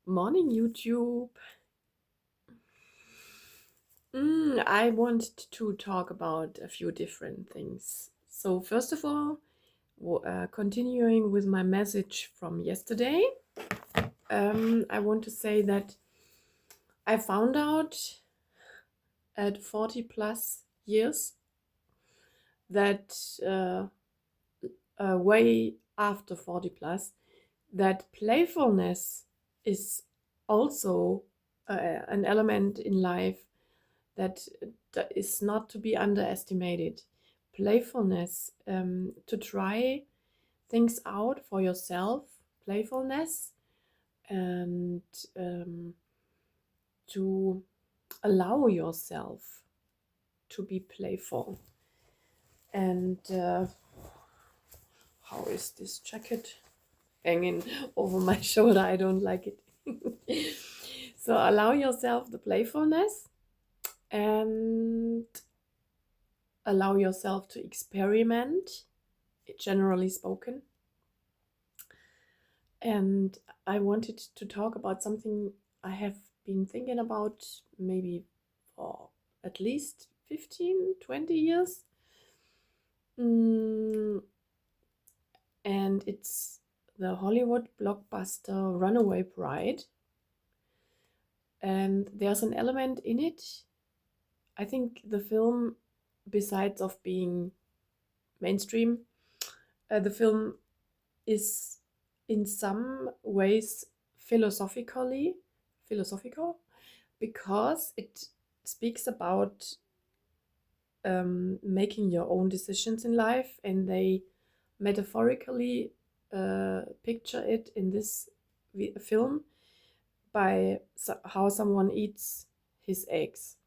Morning, YouTube. I wanted to talk about a few different things. So, first of all, continuing with my message from yesterday, I want to say that I found out at 40 plus years that way after 40 plus, that playfulness is also an element in life that is not to be underestimated. Playfulness, to try things out for yourself, playfulness, and to allow yourself to be playful. And how is this jacket hanging over my shoulder? I don't like it. So allow yourself the playfulness and allow yourself to experiment, generally spoken. And I wanted to talk about something I have been thinking about maybe for at least 15, 20 years. And it's the Hollywood blockbuster Runaway Bride. And there's an element in it. I think the film, besides of being mainstream, the film is in some ways philosophical, because it speaks about making your own decisions in life, and they metaphorically picture it in this film by how someone eats his eggs.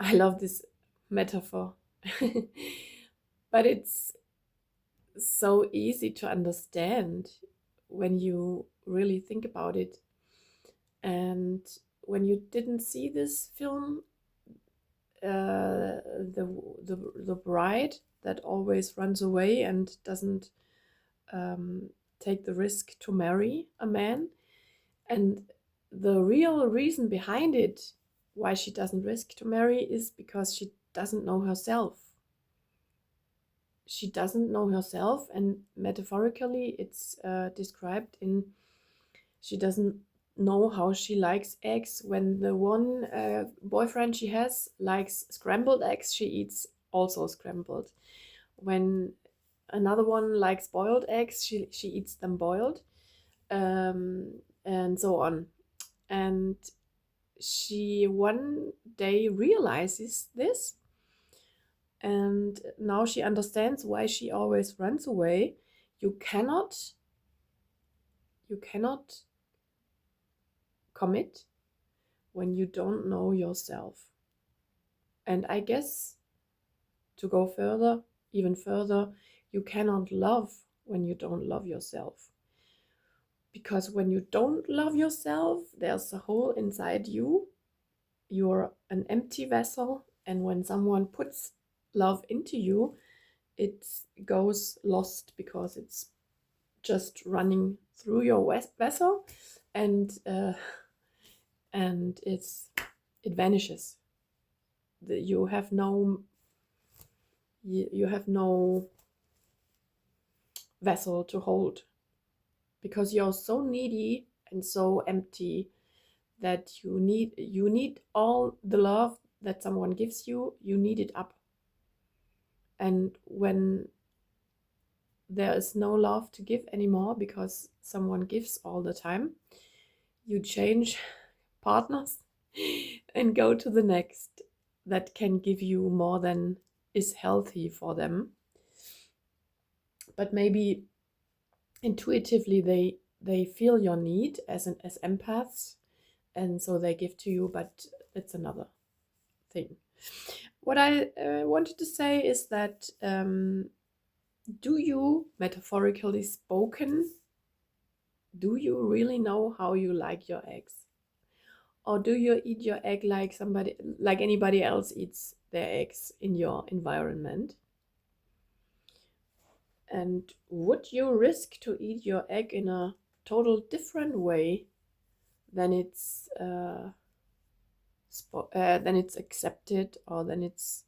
I love this metaphor. But it's so easy to understand when you really think about it. And when you didn't see this film, the bride that always runs away and doesn't take the risk to marry a man, and the real reason behind it, why she doesn't risk to marry, is because she doesn't know herself. She doesn't know herself, and metaphorically it's described in she doesn't know how she likes eggs. When the one boyfriend she has likes scrambled eggs, she eats also scrambled. When another one likes boiled eggs, she eats them boiled, and so on. And she one day realizes this, and now she understands why she always runs away. You cannot commit when you don't know yourself. And I guess, to go further, even further, you cannot love when you don't love yourself. Because when you don't love yourself, there's a hole inside you. You're an empty vessel, and when someone puts love into you, it goes lost, because it's just running through your vessel, and it vanishes. You have no vessel to hold, because you're so needy and so empty that you need all the love that someone gives you. You need it up, and when there is no love to give anymore because someone gives all the time, you change partners and go to the next that can give you more than is healthy for them. But maybe intuitively they feel your need as empaths, and so they give to you, but it's another thing. What I wanted to say is that do you, metaphorically spoken, do you really know how you like your eggs? Or do you eat your egg like anybody else eats their eggs in your environment? And would you risk to eat your egg in a total different way then it's accepted, or then it's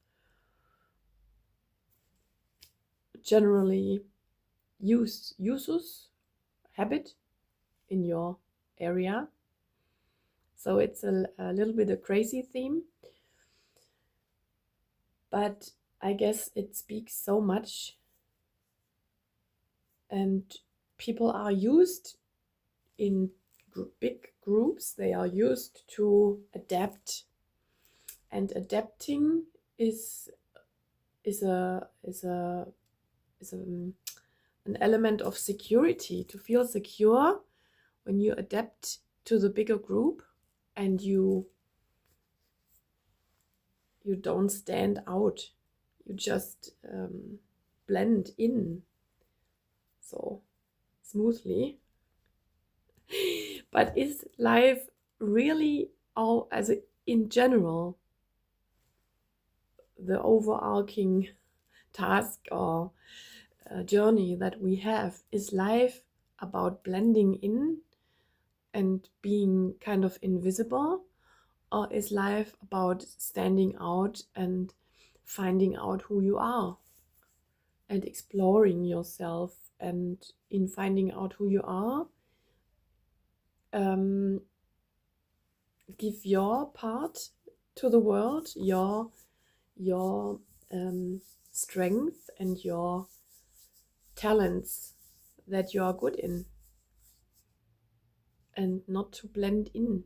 generally usus habit in your area. So it's a little bit a crazy theme, but I guess it speaks so much, and people are used in big groups, they are used to adapt, and adapting is an element of security, to feel secure when you adapt to the bigger group and you don't stand out, you just blend in so smoothly. But is life really all, as in general, the overarching task or journey that we have? Is life about blending in and being kind of invisible, or is life about standing out and finding out who you are and exploring yourself? And in finding out who you are, give your part to the world, your strength and your talents that you are good in, and not to blend in.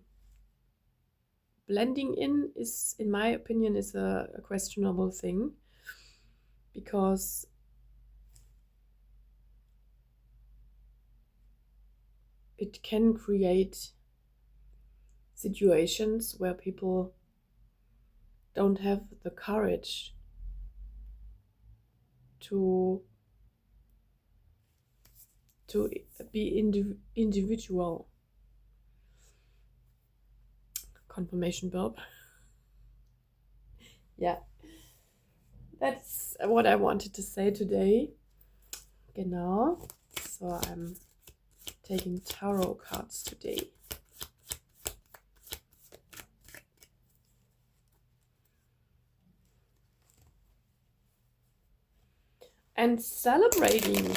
Blending in is, in my opinion, is a questionable thing, because it can create situations where people don't have the courage to be individual. Confirmation verb. Yeah, that's what I wanted to say today. Genau. So I'm taking tarot cards today. And celebrating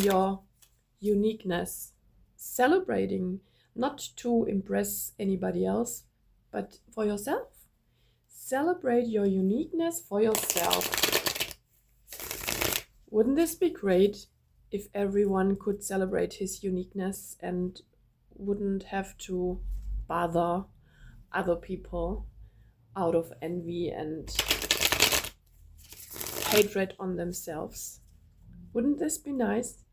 your uniqueness, celebrating not to impress anybody else, but for yourself. Celebrate your uniqueness for yourself. Wouldn't this be great if everyone could celebrate his uniqueness and wouldn't have to bother other people out of envy and hatred on themselves? Wouldn't this be nice?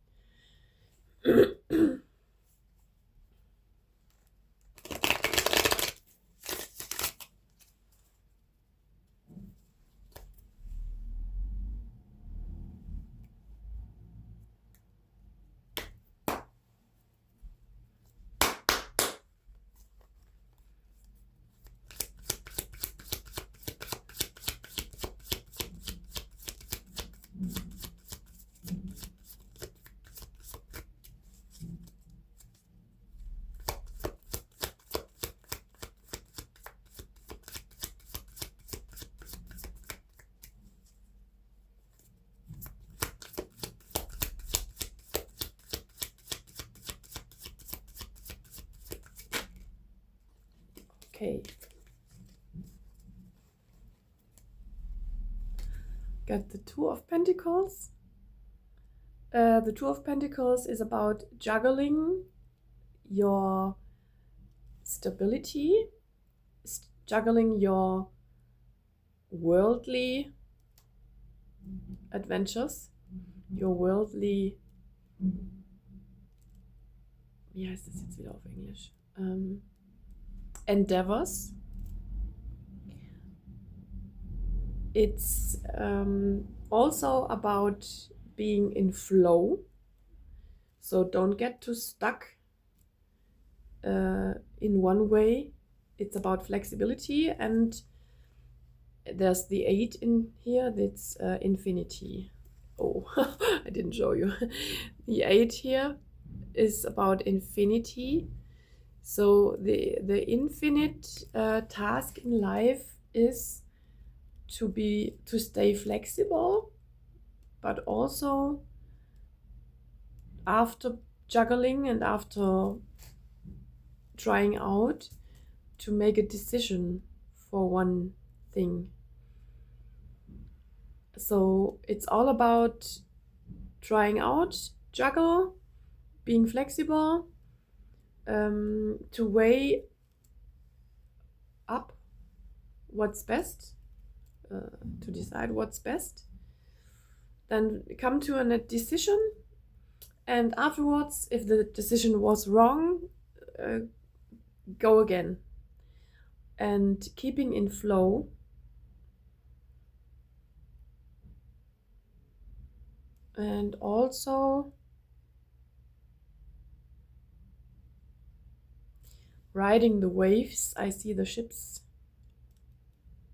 Okay. Got the Two of Pentacles. The Two of Pentacles is about juggling your stability, juggling your worldly adventures, your worldly, wie heißt das jetzt wieder auf Englisch? Endeavors. It's also about being in flow, so don't get too stuck in one way. It's about flexibility, and there's the 8 in here, that's infinity. Oh, I didn't show you. The 8 here is about infinity, So the infinite task in life is to stay flexible, but also after juggling and after trying out, to make a decision for one thing. So it's all about trying out, juggle, being flexible, to weigh up what's best, to decide what's best, then come to a decision, and afterwards, if the decision was wrong, go again. And keeping in flow, and also riding the waves. I see the ships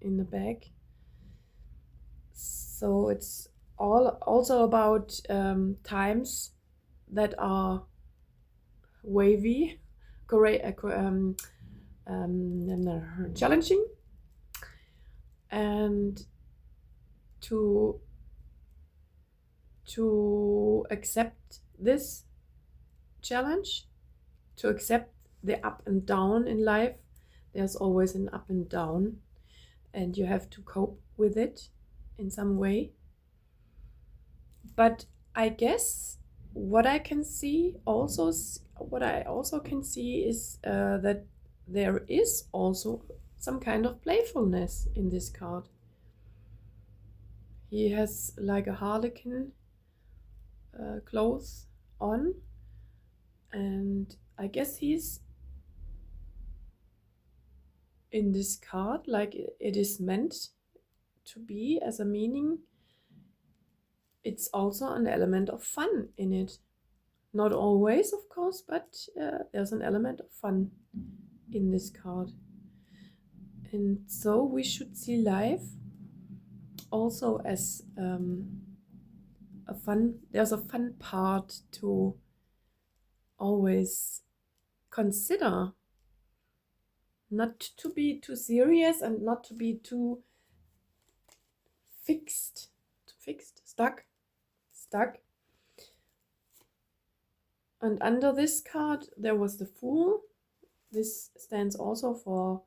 in the back. So it's all also about times that are wavy, challenging, and to accept this challenge, to accept the up and down in life. There's always an up and down, and you have to cope with it in some way. But I guess what I also can see is that there is also some kind of playfulness in this card. He has like a harlequin clothes on, and I guess he's in this card like it is meant to be as a meaning. It's also an element of fun in it. Not always, of course, but there's an element of fun in this card. And so we should see life also as there's a fun part to always consider, not to be too serious and not to be too stuck. And under this card there was the Fool. This stands also for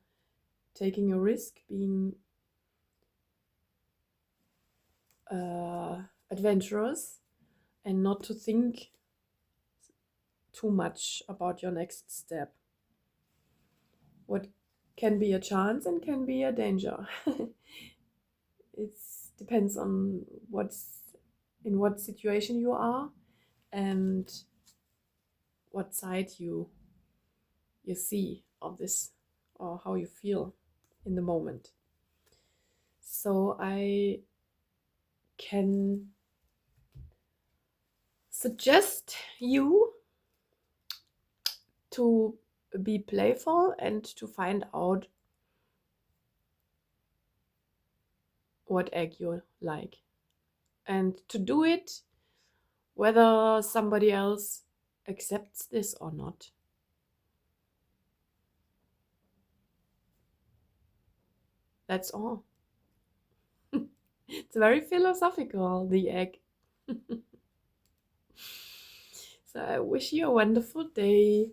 taking a risk, being adventurous, and not to think too much about your next step. What can be a chance and can be a danger. It depends on in what situation you are and what side you see of this, or how you feel in the moment. So I can suggest you to be playful and to find out what egg you like, and to do it whether somebody else accepts this or not. That's all. It's very philosophical, the egg. So I wish you a wonderful day.